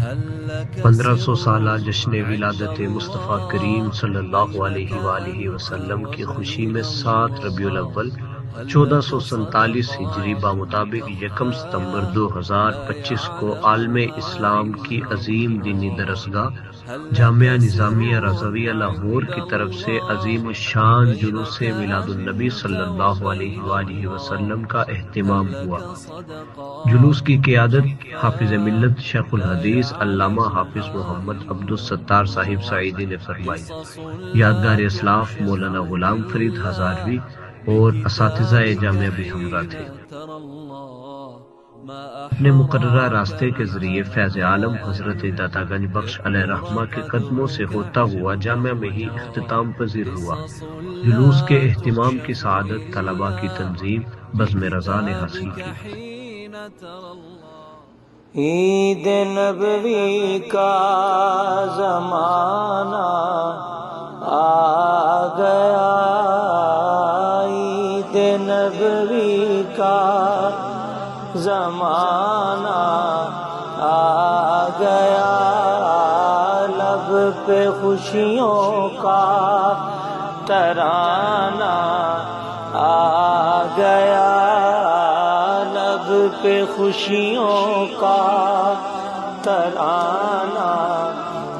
1500 سالہ جشن ولادت مصطفیٰ کریم صلی اللہ علیہ وآلہ وسلم کی خوشی میں 7 ربیع الاول 1447 ہجری بمطابق 1 ستمبر 2025 کو عالم اسلام کی عظیم دینی درسگاہ جامعہ نظامیہ رضویہ لاہور کی طرف سے عظیم الشان جلوس میلاد النبی صلی اللہ علیہ وآلہ وسلم کا اہتمام ہوا۔ جلوس کی قیادت حافظ ملت شیخ الحدیث علامہ حافظ محمد عبدالستار صاحب سعیدی نے فرمائی۔ یادگار اسلاف مولانا غلام فرید ہزاروی اور اساتذہ جامعہ بھی ہمراہ تھے۔ اپنے مقررہ راستے کے ذریعے فیض عالم حضرت داتا گنج بخش علیہ رحمہ کے قدموں سے ہوتا ہوا جامعہ میں ہی اختتام پذیر ہوا۔ جلوس کے اہتمام کی سعادت طلباء کی تنظیم بزم رضا نے حاصل کی۔ عید نبوی کا زمانہ آ گیا، عید نبوی کا زمانہ آ گیا، لب پہ خوشیوں کا ترانہ آ گیا، لب پہ خوشیوں کا ترانہ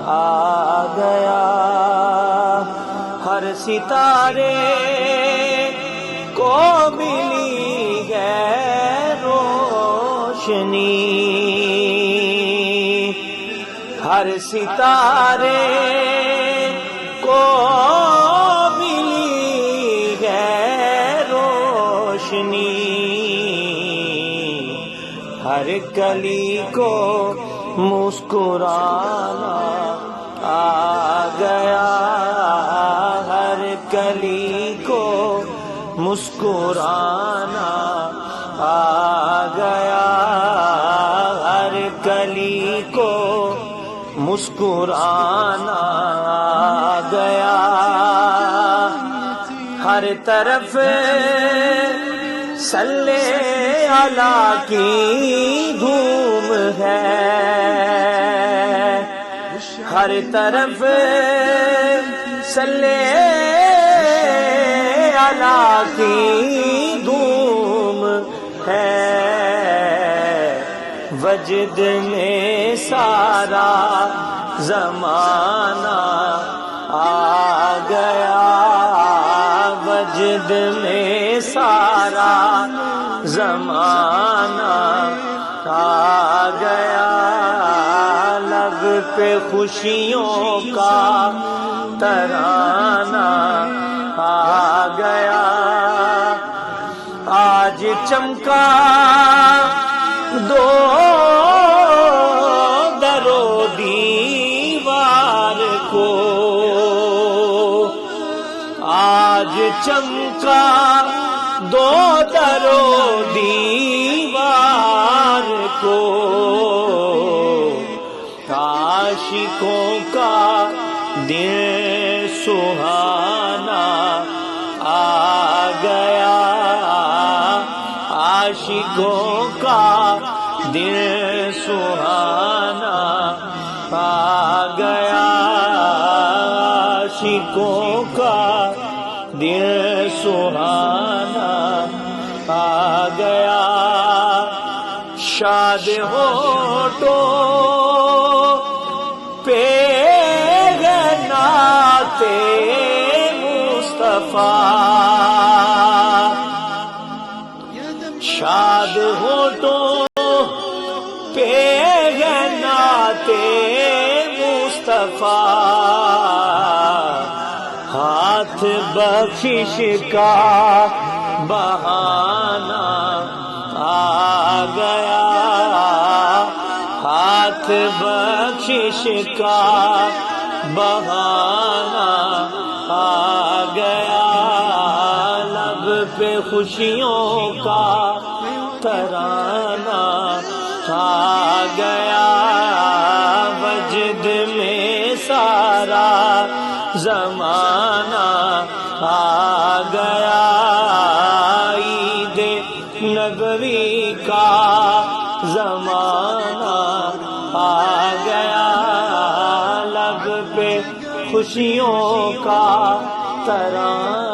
آ گیا، ہر ستارے کو ملی ہے روشنی، ہر ستارے کو ملی ہے روشنی، ہر کلی کو مسکرانا آ گیا، ہر کلی کو مسکرانا آ گیا، ہر کلی کو مسکرانا آ گیا، ہر طرف صلی اللہ کی دھوم ہے، ہر طرف صلی اللہ کی دھوم ہے، وجد میں سارا زمانہ آ گیا، وجد میں سارا زمانہ آ گیا، لب پہ خوشیوں کا ترانہ آ گیا، آج چمکا دو درو دیوار کو، آج چمکا دو درو دیوار کو، عاشقوں کا دل سہانا آ گیا، عاشقوں کا دل سہانا آ گیا، عاشقوں کا دل سہانا آ گیا، شاد ہونٹوں پہ نعت مصطفیٰ، شاد ہونٹوں پہ نعت مصطفیٰ، ہاتھ بخشش کا بہانہ آ گیا، ہاتھ بخشش کا بہانہ آ گیا، لب پہ خوشیوں کا ترانہ آ گیا، وجد میں سارا زمانہ آ گیا، عید نبوی کا زمانہ آ گیا لب پہ خوشیوں کا ترانہ